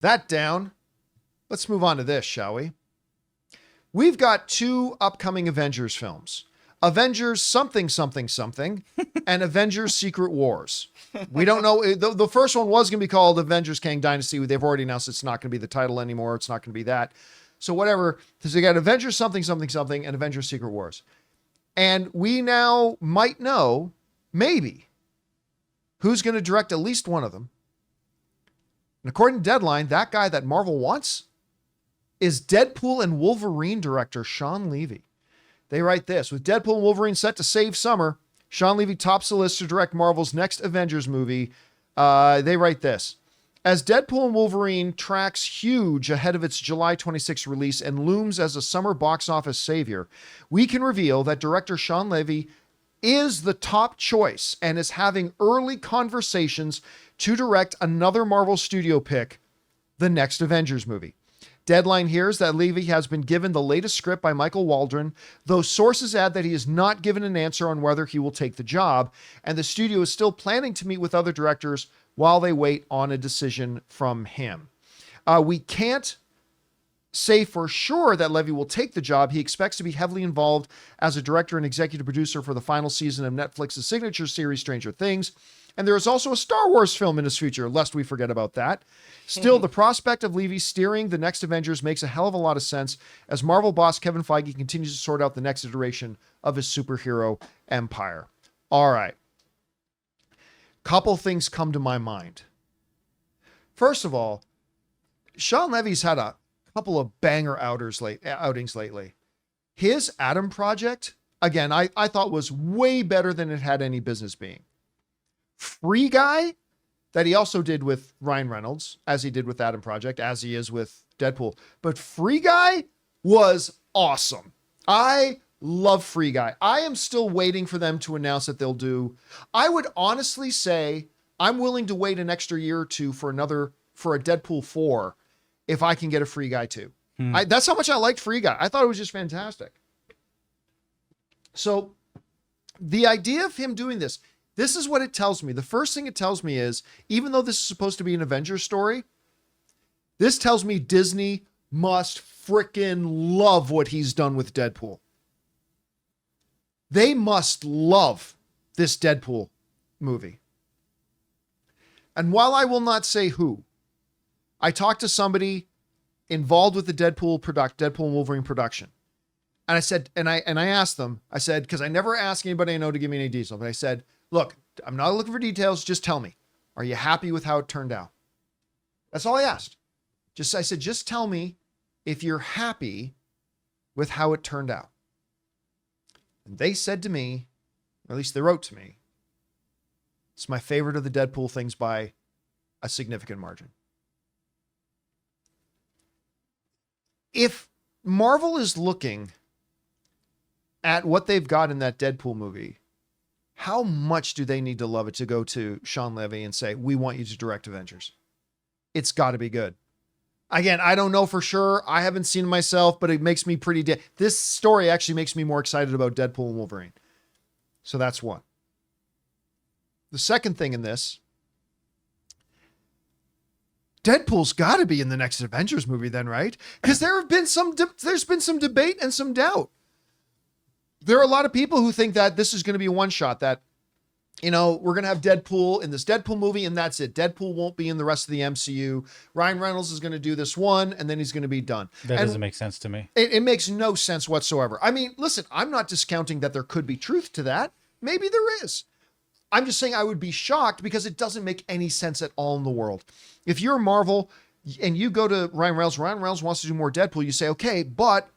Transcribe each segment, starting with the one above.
That down. Let's move on to this, shall we? We've got 2 upcoming Avengers films. Avengers something, something, something, and Avengers Secret Wars. We don't know. The first one was going to be called Avengers Kang Dynasty. They've already announced it's not going to be the title anymore. It's not going to be that. So whatever. So we got Avengers something, something, something, and Avengers Secret Wars. And we now might know, maybe, who's going to direct at least one of them. And according to Deadline, that guy that Marvel wants is Deadpool and Wolverine director Shawn Levy. They write this: with Deadpool and Wolverine set to save summer, Shawn Levy tops the list to direct Marvel's next Avengers movie. They write this: as Deadpool and Wolverine tracks huge ahead of its July 26th release and looms as a summer box office savior, we can reveal that director Shawn Levy is the top choice and is having early conversations to direct another Marvel studio pick, the next Avengers movie. Deadline hears that Levy has been given the latest script by Michael Waldron, though sources add that he is not given an answer on whether he will take the job, and the studio is still planning to meet with other directors while they wait on a decision from him. We can't say for sure that Levy will take the job. He expects to be heavily involved as a director and executive producer for the final season of Netflix's signature series, Stranger Things. And there is also a Star Wars film in his future, lest we forget about that. Still, the prospect of Levy steering the next Avengers makes a hell of a lot of sense as Marvel boss Kevin Feige continues to sort out the next iteration of his superhero empire. All right. Couple things come to my mind. First of all, Shawn Levy's had a couple of banger outings lately. His Atom project, again, I thought was way better than it had any business being. Free Guy, that he also did with Ryan Reynolds, as he did with Atom Project, as he is with Deadpool. But Free Guy was awesome. I love Free Guy. I am still waiting for them to announce that they'll do. I would honestly say I'm willing to wait an extra year or two for a Deadpool 4 if I can get a Free Guy 2. That's how much I liked Free Guy. I thought it was just fantastic. So the idea of him doing this is what it tells me. The first thing it tells me is, even though this is supposed to be an Avengers story, this tells me Disney must frickin' love what he's done with Deadpool. They must love this Deadpool movie. And while I will not say who, I talked to somebody involved with the Deadpool and Wolverine production. And I said, and I asked them, I said, because I never ask anybody I know to give me any details, but I said, look, I'm not looking for details. Just tell me, are you happy with how it turned out? That's all I asked. I said, just tell me if you're happy with how it turned out. And they said to me, or at least they wrote to me, it's my favorite of the Deadpool things by a significant margin. If Marvel is looking at what they've got in that Deadpool movie, how much do they need to love it to go to Shawn Levy and say, we want you to direct Avengers? It's got to be good. Again, I don't know for sure. I haven't seen it myself, but it makes me this story actually makes me more excited about Deadpool and Wolverine. So that's one. The second thing in this, Deadpool's got to be in the next Avengers movie then, right? Because there's been some debate and some doubt. There are a lot of people who think that this is going to be a one shot, that, we're going to have Deadpool in this Deadpool movie and that's it. Deadpool won't be in the rest of the MCU. Ryan Reynolds is going to do this one and then he's going to be done. That doesn't make sense to me. It makes no sense whatsoever. I mean, listen, I'm not discounting that there could be truth to that. Maybe there is. I'm just saying I would be shocked because it doesn't make any sense at all in the world. If you're Marvel and you go to Ryan Reynolds wants to do more Deadpool, you say, okay, but,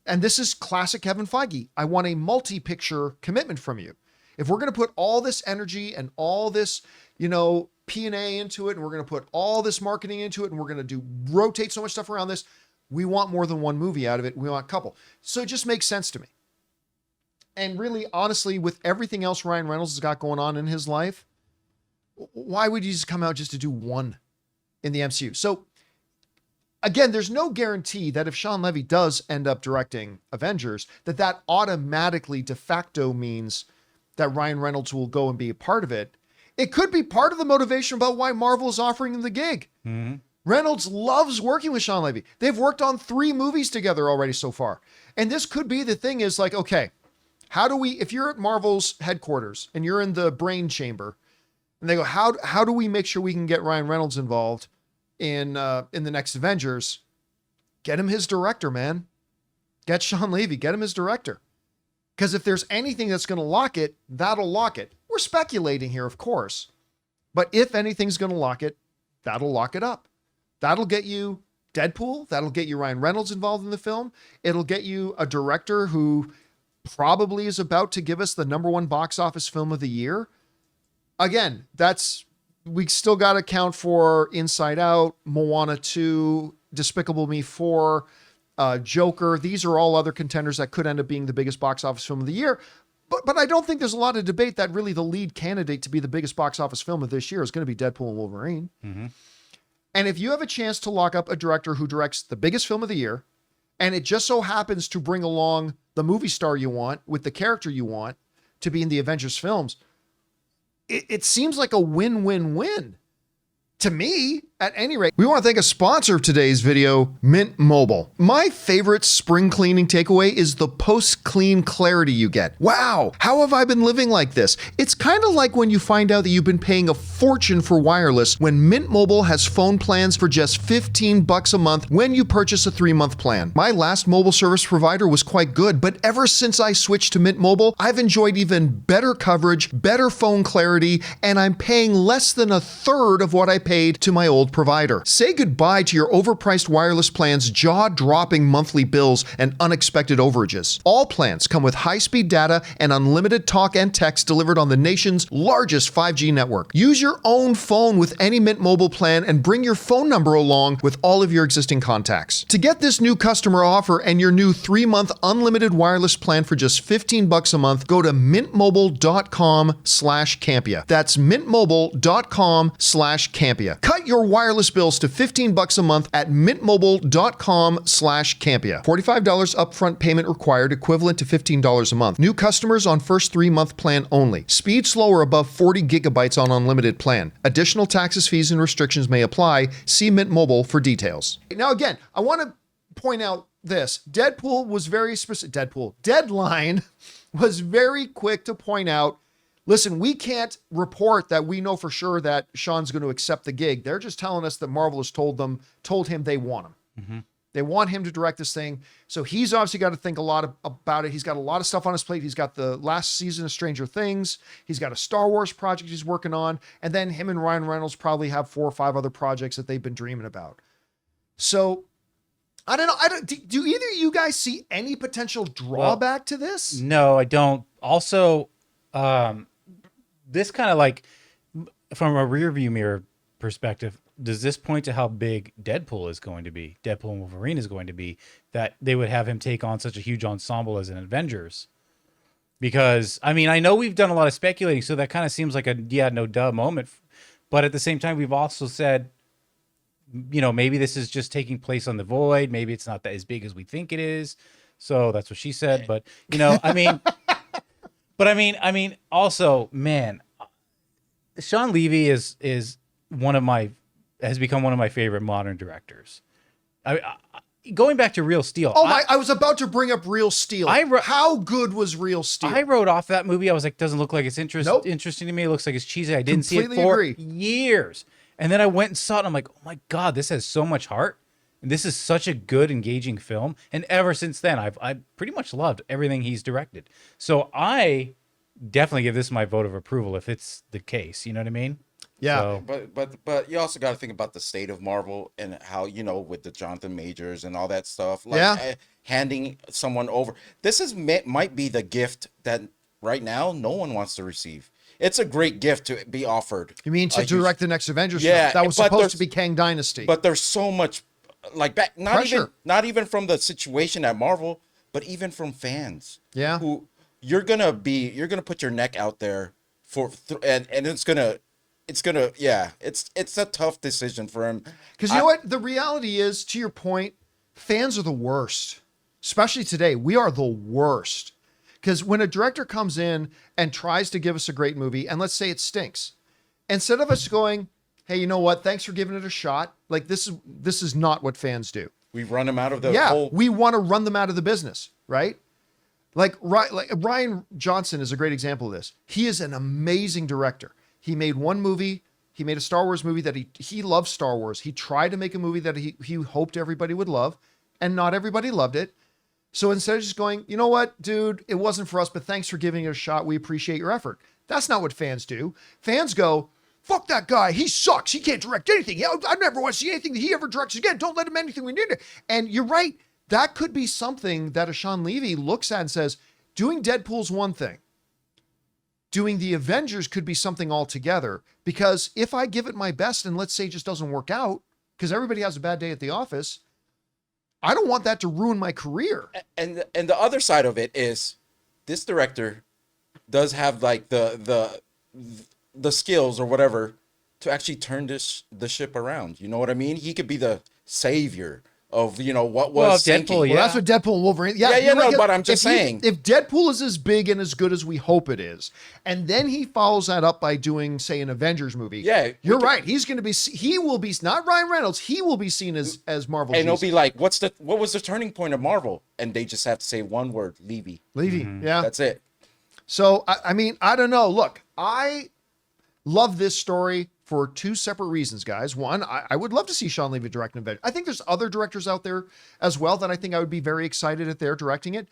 and this is classic Kevin Feige, I want a multi-picture commitment from you. If we're going to put all this energy and all this, P&A into it, and we're going to put all this marketing into it, and we're going to rotate so much stuff around this, we want more than one movie out of it. We want a couple. So it just makes sense to me. And really, honestly, with everything else Ryan Reynolds has got going on in his life, why would he just come out just to do one in the MCU? So again, there's no guarantee that if Shawn Levy does end up directing Avengers, that automatically de facto means that Ryan Reynolds will go and be a part of it. It could be part of the motivation about why Marvel is offering him the gig. Mm-hmm. Reynolds loves working with Shawn Levy. They've worked on 3 movies together already so far. And this could be the thing is like, okay, how do we, if you're at Marvel's headquarters and you're in the brain chamber and they go, how do we make sure we can get Ryan Reynolds involved in the next Avengers? Get him his director, man. Get Shawn Levy, get him his director. Because if there's anything that's going to lock it, that'll lock it. We're speculating here, of course. But if anything's going to lock it, that'll lock it up. That'll get you Deadpool. That'll get you Ryan Reynolds involved in the film. It'll get you a director who probably is about to give us the #1 box office film of the year. Again, we still got to count for Inside Out, Moana 2, Despicable Me 4, Joker. These are all other contenders that could end up being the biggest box office film of the year. But I don't think there's a lot of debate that really the lead candidate to be the biggest box office film of this year is going to be Deadpool and Wolverine. Mm-hmm. And if you have a chance to lock up a director who directs the biggest film of the year, and it just so happens to bring along the movie star you want with the character you want to be in the Avengers films, it seems like a win-win-win. To me, at any rate. We want to thank a sponsor of today's video, Mint Mobile. My favorite spring cleaning takeaway is the post-clean clarity you get. Wow, how have I been living like this? It's kind of like when you find out that you've been paying a fortune for wireless when Mint Mobile has phone plans for just $15 a month when you purchase a 3-month plan. My last mobile service provider was quite good, but ever since I switched to Mint Mobile, I've enjoyed even better coverage, better phone clarity, and I'm paying less than a third of what I paid to my old provider. Say goodbye to your overpriced wireless plans, jaw-dropping monthly bills, and unexpected overages. All plans come with high-speed data and unlimited talk and text delivered on the nation's largest 5G network. Use your own phone with any Mint Mobile plan and bring your phone number along with all of your existing contacts. To get this new customer offer and your new 3-month unlimited wireless plan for just $15 a month, go to mintmobile.com/Campea. That's mintmobile.com/Campea. Cut your wireless bills to $15 a month at mintmobile.com/Campea. $45 upfront payment required, equivalent to $15 a month. New customers on first 3-month plan only. Speed slower above 40 gigabytes on unlimited plan. Additional taxes, fees, and restrictions may apply. See Mint Mobile for details. Now again, I want to point out this. Deadpool was very specific. Deadline was very quick to point out, listen, we can't report that we know for sure that Shawn's going to accept the gig. They're just telling us that Marvel has told him they want him. Mm-hmm. They want him to direct this thing. So he's obviously got to think a lot about it. He's got a lot of stuff on his plate. He's got the last season of Stranger Things. He's got a Star Wars project he's working on. And then him and Ryan Reynolds probably have 4 or 5 other projects that they've been dreaming about. So I don't know. Do either of you guys see any potential drawback to this? No, I don't. Also, this kind of like, from a rear view mirror perspective, does this point to how big Deadpool is going to be? Deadpool and Wolverine is going to be, that they would have him take on such a huge ensemble as an Avengers. Because, I mean, I know we've done a lot of speculating, so that kind of seems like a no duh moment. But at the same time, we've also said, you know, maybe this is just taking place on the Void. Maybe it's not that as big as we think it is. So that's what she said. But, you know, I mean... But I mean, also, man, Shawn Levy has become one of my favorite modern directors. Going back to Real Steel. I was about to bring up Real Steel. How good was Real Steel? I wrote off that movie. I was like, doesn't look like it's interesting to me. It looks like it's cheesy. I didn't see it for years. And then I went and saw it. And I'm like, oh my God, this has so much heart. And this is such a good, engaging film. And ever since then, I've pretty much loved everything he's directed. So I definitely give this my vote of approval if it's the case. You know what I mean? Yeah. So, but you also got to think about the state of Marvel and how, you know, with the Jonathan Majors and all that stuff. Like, handing someone over. This might be the gift that right now no one wants to receive. It's a great gift to be offered. You mean to direct the next Avengers film? That was supposed to be Kang Dynasty. But there's so much, like, not even from the situation at Marvel, but even from fans. Yeah. Who you're gonna put your neck out there and it's a tough decision for him. Because you know what? The reality is, to your point, fans are the worst. Especially today. We are the worst. Because when a director comes in and tries to give us a great movie, and let's say it stinks, instead of us going, hey, you know what? Thanks for giving it a shot. Like this is not what fans do. We run them out of the Yeah, whole. we want to run them out of the business, right? Like Ryan Johnson is a great example of this. He is an amazing director. He made one movie. He made a Star Wars movie that he loves Star Wars. He tried to make a movie that he hoped everybody would love, and not everybody loved it. So instead of just going, you know what, dude, it wasn't for us, but thanks for giving it a shot. We appreciate your effort. That's not what fans do. Fans go, fuck that guy. He sucks. He can't direct anything. I never want to see anything that he ever directs again. Don't let him anything we need. And you're right. That could be something that a Shawn Levy looks at and says, doing Deadpool's one thing. Doing the Avengers could be something altogether, because if I give it my best and let's say it just doesn't work out because everybody has a bad day at the office, I don't want that to ruin my career. And the other side of it is, this director does have like the skills or whatever to actually turn the ship around. You know what I mean? He could be the savior of, you know, what was sinking. Deadpool, Well, that's what Deadpool and Wolverine. Yeah, you're no, right. but I'm just saying. If Deadpool is as big and as good as we hope it is, and then he follows that up by doing, say, an Avengers movie. Yeah, you're right. He will be not Ryan Reynolds. He will be seen as Marvel. And it'll Jesus. be like, what was the turning point of Marvel? And they just have to say one word, Levy. Levy. Yeah, That's it. So I mean, I don't know. Look, I love this story for two separate reasons, guys. One, I would love to see Shawn Levy direct an Avenger. I think there's other directors out there as well that I think I would be very excited if they're directing it.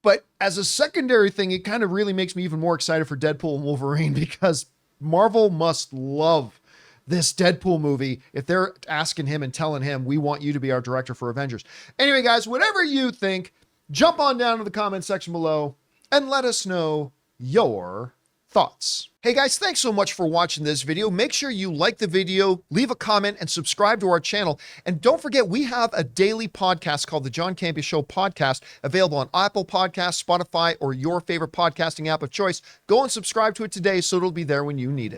But as a secondary thing, it kind of really makes me even more excited for Deadpool and Wolverine, because Marvel must love this Deadpool movie if they're asking him and telling him, we want you to be our director for Avengers. Anyway, guys, whatever you think, jump on down to the comment section below and let us know your thoughts. Hey guys, thanks so much for watching this video. Make sure you like the video, leave a comment, and subscribe to our channel. And don't forget, we have a daily podcast called the John Campea Show podcast, available on Apple Podcasts, Spotify, or your favorite podcasting app of choice. Go and subscribe to it today so it'll be there when you need it.